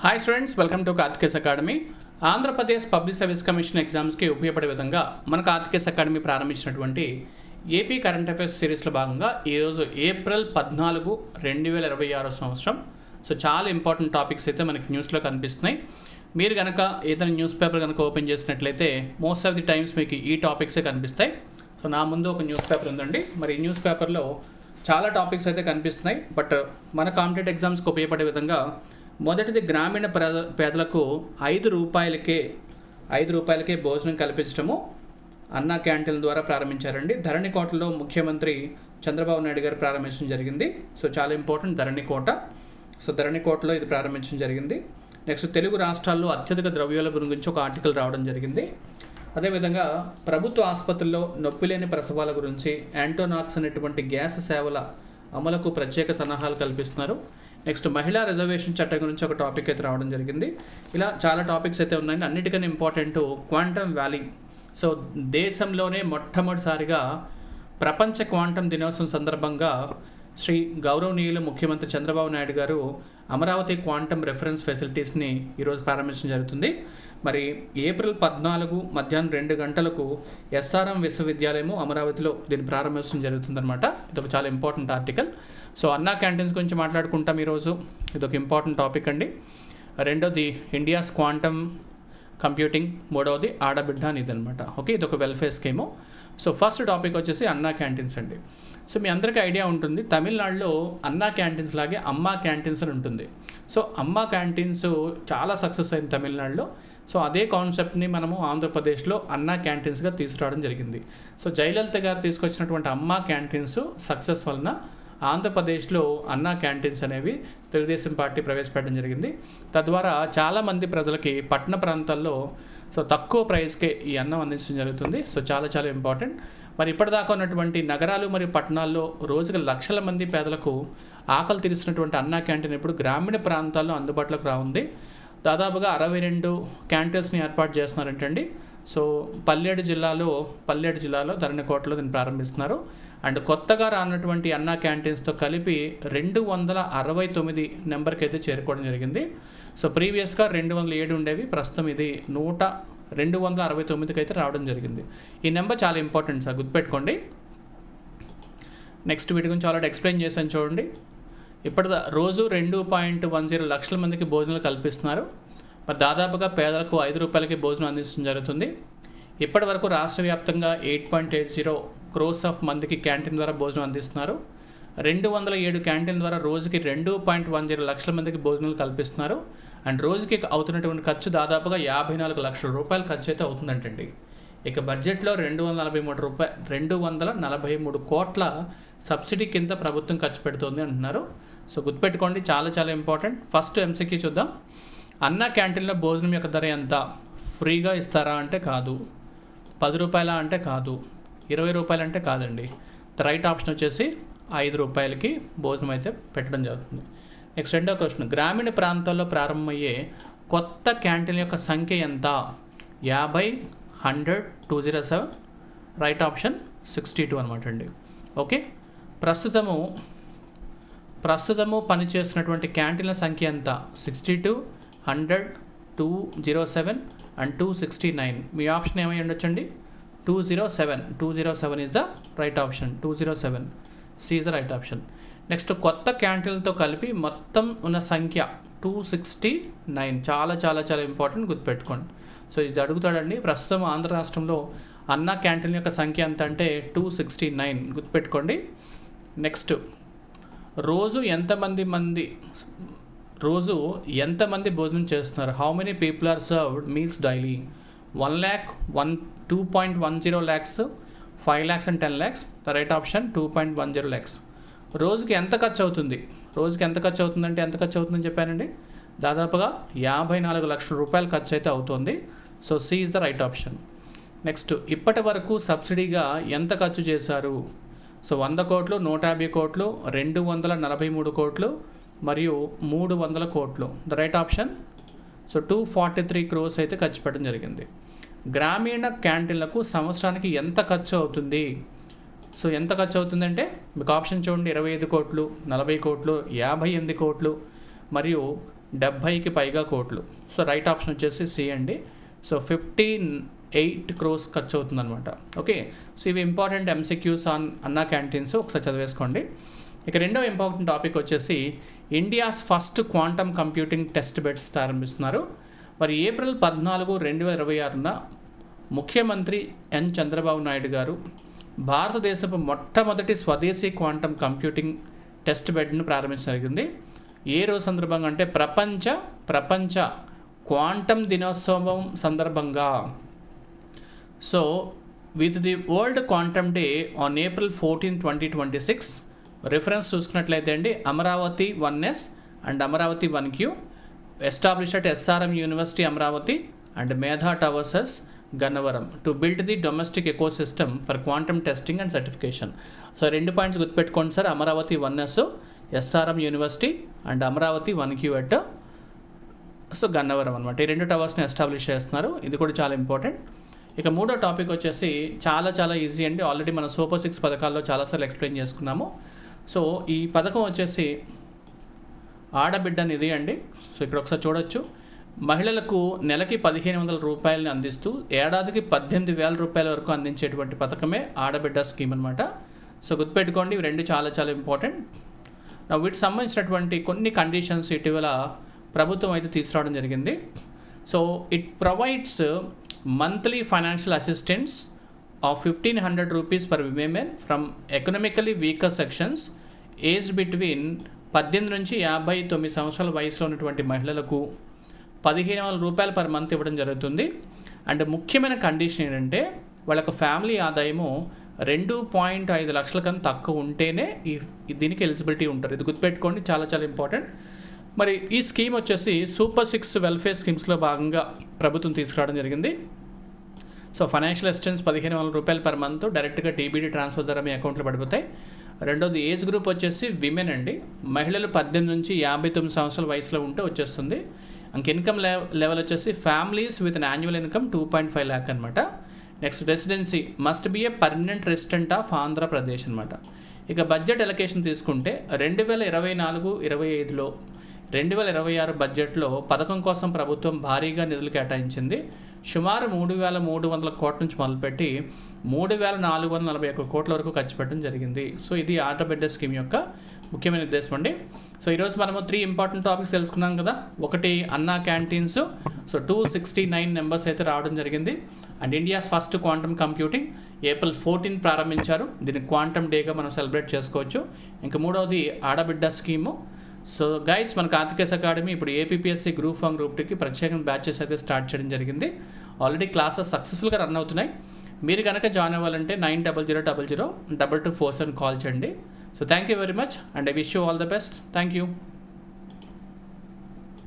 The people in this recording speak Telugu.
Hi students, welcome to Kartikey's academy. Andhra Pradesh public service commission ఎగ్జామ్స్కి ఉపయోగపడే విధంగా మన కార్తికేస్ అకాడమీ ప్రారంభించినటువంటి ఏపీ కరెంట్ అఫైర్స్ సిరీస్లో భాగంగా ఈరోజు ఏప్రిల్ 14, 2026 సంవత్సరం. సో చాలా ఇంపార్టెంట్ టాపిక్స్ అయితే మనకి న్యూస్లో కనిపిస్తున్నాయి. మీరు కనుక ఏదైనా న్యూస్ పేపర్ కనుక ఓపెన్ చేసినట్లయితే మోస్ట్ ఆఫ్ ది టైమ్స్ మీకు ఈ టాపిక్సే కనిపిస్తాయి. సో నా ముందు ఒక న్యూస్ పేపర్ ఉందండి. మరి ఈ న్యూస్ పేపర్లో చాలా టాపిక్స్ అయితే కనిపిస్తున్నాయి. బట్ మన కాంపిటేటివ్ ఎగ్జామ్స్కి ఉపయోగపడే విధంగా మొదటిది గ్రామీణ పేదలకు 5 రూపాయలకే భోజనం కల్పించడము అన్నా క్యాంటీన్ ద్వారా ప్రారంభించారండి. ధరణికోటలో ముఖ్యమంత్రి చంద్రబాబు నాయుడు గారు ప్రారంభించడం జరిగింది. సో చాలా ఇంపార్టెంట్ ధరణికోట. సో ధరణికోటలో ఇది ప్రారంభించడం జరిగింది. నెక్స్ట్ తెలుగు రాష్ట్రాల్లో అత్యధిక ద్రవ్యోల్బణం గురించి ఒక ఆర్టికల్ రావడం జరిగింది. అదేవిధంగా ప్రభుత్వ ఆసుపత్రుల్లో నొప్పిలేని ప్రసవాల గురించి యాంటోనాక్స్ అనేటువంటి గ్యాస్ సేవల అమలుకు ప్రత్యేక సన్నాహాలు కల్పిస్తున్నారు. నెక్స్ట్ మహిళా రిజర్వేషన్ చట్టం గురించి ఒక టాపిక్ అయితే రావడం జరిగింది. ఇలా చాలా టాపిక్స్ అయితే ఉన్నాయండి. అన్నిటికన్నా ఇంపార్టెంట్ క్వాంటమ్ వ్యాలీ. సో దేశంలోనే మొట్టమొదటిసారిగా ప్రపంచ క్వాంటమ్ దినోత్సవం సందర్భంగా శ్రీ గౌరవనీయులు ముఖ్యమంత్రి చంద్రబాబు నాయుడు గారు అమరావతి క్వాంటమ్ రెఫరెన్స్ ఫెసిలిటీస్ని ఈరోజు ప్రారంభించడం జరుగుతుంది. మరి ఏప్రిల్ 14 మధ్యాహ్నం 2 గంటలకు ఎస్ఆర్ఎం విశ్వవిద్యాలయము అమరావతిలో దీన్ని ప్రారంభించడం జరుగుతుందన్నమాట. ఇది ఒక చాలా ఇంపార్టెంట్ ఆర్టికల్. సో అన్నా క్యాంటీన్స్ గురించి మాట్లాడుకుంటాం ఈరోజు. ఇది ఒక ఇంపార్టెంట్ టాపిక్ అండి. రెండోది ఇండియాస్ క్వాంటమ్ కంప్యూటింగ్, మూడవది ఆడబిడ్డ అనేది అనమాట. ఓకే, ఇది ఒక welfare scheme. So first topic వచ్చేసి అన్నా క్యాంటీన్స్ అండి. సో మీ అందరికీ ఐడియా ఉంటుంది, తమిళనాడులో అన్నా క్యాంటీన్స్ లాగే అమ్మా క్యాంటీన్స్ అని ఉంటుంది. సో అమ్మా క్యాంటీన్స్ చాలా సక్సెస్ అయింది తమిళనాడులో. సో అదే కాన్సెప్ట్ని మనము ఆంధ్రప్రదేశ్లో అన్నా క్యాంటీన్స్గా తీసుకురావడం జరిగింది. సో జయలలిత గారు తీసుకొచ్చినటువంటి అమ్మా క్యాంటీన్స్ సక్సెస్ వలన ఆంధ్రప్రదేశ్లో అన్నా క్యాంటీన్స్ అనేవి తెలుగుదేశం పార్టీ ప్రవేశపెట్టడం జరిగింది. తద్వారా చాలామంది ప్రజలకి పట్టణ ప్రాంతాల్లో సో తక్కువ ప్రైస్కే ఈ అన్నం అందించడం జరుగుతుంది. సో చాలా చాలా ఇంపార్టెంట్. మరి ఇప్పటిదాకా ఉన్నటువంటి నగరాలు మరియు పట్టణాల్లో రోజుకి లక్షల మంది పేదలకు ఆకలి తీర్చినటువంటి అన్నా క్యాంటీన్ ఇప్పుడు గ్రామీణ ప్రాంతాల్లో అందుబాటులోకి రానుంది. దాదాపుగా 62 క్యాంటీన్స్ని ఏర్పాటు చేస్తున్నారంటండి. సో పల్లేడు జిల్లాలో ధరణికోటలో దీన్ని ప్రారంభిస్తున్నారు. అండ్ కొత్తగా రానటువంటి అన్నా క్యాంటీన్స్తో కలిపి 269 నెంబర్కి అయితే చేరుకోవడం జరిగింది. సో ప్రీవియస్గా 207 ఉండేవి, ప్రస్తుతం ఇది 269కి అయితే రావడం జరిగింది. ఈ నెంబర్ చాలా ఇంపార్టెంట్ సార్, గుర్తుపెట్టుకోండి. నెక్స్ట్ వీటి గురించి ఆల్రెడీ ఎక్స్ప్లెయిన్ చేశాను చూడండి. రోజు 2.10 లక్షల మందికి భోజనాలు కల్పిస్తున్నారు. మరి దాదాపుగా పేదలకు 5 రూపాయలకి భోజనం అందించడం జరుగుతుంది. ఇప్పటి వరకు రాష్ట్ర వ్యాప్తంగా 8.80 crores ఆఫ్ మందికి క్యాంటీన్ ద్వారా భోజనం అందిస్తున్నారు. 207 క్యాంటీన్ ద్వారా రోజుకి 2.10 లక్షల మందికి భోజనాలు కల్పిస్తున్నారు. అండ్ రోజుకి అవుతున్నటువంటి ఖర్చు దాదాపుగా 54 లక్షల రూపాయల ఖర్చు అయితే అవుతుందంటండి. ఇక బడ్జెట్లో 243 కోట్ల సబ్సిడీ కింద ప్రభుత్వం ఖర్చు పెడుతుంది అంటున్నారు. సో గుర్తుపెట్టుకోండి, చాలా చాలా ఇంపార్టెంట్. ఫస్ట్ ఎంసీక్యూ చూద్దాం. అన్నా క్యాంటీన్లో భోజనం యొక్క ధర ఎంత? ఫ్రీగా ఇస్తారా అంటే కాదు, 10 రూపాయల అంటే కాదు, 20 రూపాయలు అంటే కాదండి. ద రైట్ ఆప్షన్ వచ్చేసి 5 రూపాయలకి భోజనం అయితే పెట్టడం జరుగుతుంది. నెక్స్ట్ రెండో క్వశ్చన్, గ్రామీణ ప్రాంతాల్లో ప్రారంభమయ్యే కొత్త క్యాంటీన్ యొక్క సంఖ్య ఎంత? 50, 100, 207. రైట్ ఆప్షన్ 62 అనమాట అండి. ఓకే, ప్రస్తుతము పనిచేస్తున్నటువంటి క్యాంటీన్ల సంఖ్య ఎంత? 62, 100, 207 అండ్ 269. మీ ఆప్షన్ ఏమై ఉండొచ్చండి? 207 is the right option. 207 C is the right option. Next కొత్త క్యాంటీన్లతో కలిపి మొత్తం ఉన్న సంఖ్య 269. చాలా చాలా చాలా ఇంపార్టెంట్, గుర్తుపెట్టుకోండి. సో ఇది అడుగుతాడండి. ప్రస్తుతం ఆంధ్ర రాష్ట్రంలో అన్నా క్యాంటీన్ యొక్క సంఖ్య ఎంత అంటే 269, గుర్తుపెట్టుకోండి. నెక్స్ట్ రోజు ఎంతమంది భోజనం చేస్తున్నారు? How many people are served meals daily? 1 lakh, 2.10 lakhs, 5 lakhs and 10 lakhs. The right option 2.10 lakhs. రోజుకి ఎంత ఖర్చు అవుతుంది అంటే ఎంత ఖర్చు అవుతుందని చెప్పానండి. దాదాపుగా 54 లక్షల రూపాయలు ఖర్చు అయితే అవుతుంది. So C is the right option. Next ఇప్పటి వరకు సబ్సిడీగా ఎంత ఖర్చు చేశారు? సో 100 కోట్లు, 150 కోట్లు, 243 కోట్లు మరియు 300 కోట్లు. The right option. So 243 crores అయితే ఖర్చు పెట్టడం జరిగింది. గ్రామీణ క్యాంటీన్లకు సంవత్సరానికి ఎంత ఖర్చు అవుతుంది? సో ఎంత ఖర్చు అవుతుందంటే మీకు ఆప్షన్ చూడండి, 25 కోట్లు, 40 కోట్లు, 58 కోట్లు మరియు 70కి పైగా కోట్లు. సో రైట్ ఆప్షన్ వచ్చేసి సి అండి. సో 58 crores ఖర్చు అవుతుందన్నమాట. ఓకే, సో ఇవి important MCQs on Anna canteens, ఒకసారి చదివేసుకోండి. ఇక రెండో ఇంపార్టెంట్ టాపిక్ వచ్చేసి India's first quantum computing test beds ప్రారంభిస్తున్నారు. మరి ఏప్రిల్ 14, 2026న ముఖ్యమంత్రి ఎన్ చంద్రబాబు నాయుడు గారు భారతదేశపు మొట్టమొదటి స్వదేశీ క్వాంటమ్ కంప్యూటింగ్ టెస్ట్ బెడ్ను ప్రారంభించడం జరిగింది. ఏ రోజు సందర్భంగా అంటే ప్రపంచ క్వాంటమ్ దినోత్సవం సందర్భంగా. So with the world quantum day on April 14, 2026. Reference చూసుకున్నట్లయితే అండి, Amaravati 1S and Amaravati 1Q established at SRM university Amaravati and Medha towers Gannavaram to build the domestic ecosystem for quantum testing and certification. So 2 points గుర్తుపెట్టుకోండి sir, Amaravati 1S SRM university and Amaravati 1Q at so Gannavaram అనమాట. ఈ 2 టవర్స్ని ఎస్టాబ్లిష్ చేస్తున్నారు, ఇది కూడా చాలా ఇంపార్టెంట్. ఇక మూడో టాపిక్ వచ్చేసి చాలా ఈజీ అండి, ఆల్రెడీ మన సూపర్ 6 పథకాల్లో చాలాసార్లు ఎక్స్ప్లెయిన్ చేసుకున్నాము. సో ఈ పథకం వచ్చేసి ఆడబిడ్డ నిధి అండి. సో ఇక్కడ ఒకసారి చూడొచ్చు, మహిళలకు నెలకి 1,500 రూపాయలని అందిస్తూ ఏడాదికి 18,000 రూపాయల వరకు అందించేటువంటి పథకమే ఆడబిడ్డ స్కీమ్ అనమాట. సో గుర్తుపెట్టుకోండి, ఇవి రెండు చాలా ఇంపార్టెంట్. వీటికి సంబంధించినటువంటి కొన్ని కండిషన్స్ ఇటీవల ప్రభుత్వం అయితే తీసుకురావడం జరిగింది. So it provides monthly financial assistance of 1,500 rupees per women from economically weaker sections aged between 18 నుంచి 59 సంవత్సరాల వయసులో ఉన్నటువంటి మహిళలకు 1,500 రూపాయలు పర్ మంత్ ఇవ్వడం జరుగుతుంది. అండ్ ముఖ్యమైన కండిషన్ ఏంటంటే వాళ్ళకు ఫ్యామిలీ ఆదాయము 2.5 లక్షల కన్నా తక్కువ ఉంటేనే దీనికి ఎలిజిబిలిటీ ఉంటారు. ఇది గుర్తుపెట్టుకోండి, చాలా ఇంపార్టెంట్. మరి ఈ స్కీమ్ వచ్చేసి సూపర్ 6 వెల్ఫేర్ స్కీమ్స్లో భాగంగా ప్రభుత్వం తీసుకురావడం జరిగింది. సో ఫైనాన్షియల్ అసిస్టెన్స్ 1,500 రూపాయలు పర్ మంత్ డైరెక్ట్గా టీబీడీ ట్రాన్స్ఫర్ ద్వారా మీ అకౌంట్లో పడిపోతాయి. రెండోది ఏజ్ గ్రూప్ వచ్చేసి విమెన్ అండి, మహిళలు 18 నుంచి 59 సంవత్సరాల వయసులో ఉంటే వచ్చేస్తుంది. ఇంక ఇన్కమ్ లెవెల్ వచ్చేసి families with an annual income 2.5 lakh అనమాట. Next residency must be a permanent resident of Andhra Pradesh అనమాట. ఇక బడ్జెట్ ఎలకేషన్ తీసుకుంటే 2024-25లో 2026 బడ్జెట్లో పథకం కోసం ప్రభుత్వం భారీగా నిధులు కేటాయించింది. సుమారు 3,300 కోట్ల నుంచి మొదలుపెట్టి 3,441 కోట్ల వరకు ఖర్చు పెట్టడం జరిగింది. సో ఇది ఆడబిడ్డ స్కీమ్ యొక్క ముఖ్యమైన ఉద్దేశం అండి. సో ఈరోజు మనము 3 ఇంపార్టెంట్ టాపిక్స్ తెలుసుకున్నాం కదా. ఒకటి అన్నా క్యాంటీన్స్, సో 269 నెంబర్స్ అయితే రావడం జరిగింది. And India's first quantum computing April 14 ప్రారంభించారు, దీన్ని క్వాంటమ్ డేగా మనం సెలబ్రేట్ చేసుకోవచ్చు. ఇంకా మూడవది ఆడబిడ్డ స్కీము. సో గైస్, మనకు ఆర్టికేస్ అకాడమీ ఇప్పుడు ఏపీఎస్సీ గ్రూప్ 1 గ్రూప్ 2కి ప్రత్యేకంగా బ్యాచెస్ అయితే స్టార్ట్ చేయడం జరిగింది. ఆల్రెడీ క్లాసెస్ సక్సెస్ఫుల్గా రన్ అవుతున్నాయి. మీరు కనుక జాయిన్ అవ్వాలంటే 9000002247 కాల్ చేయండి. So thank you very much and I wish you all the best. Thank you.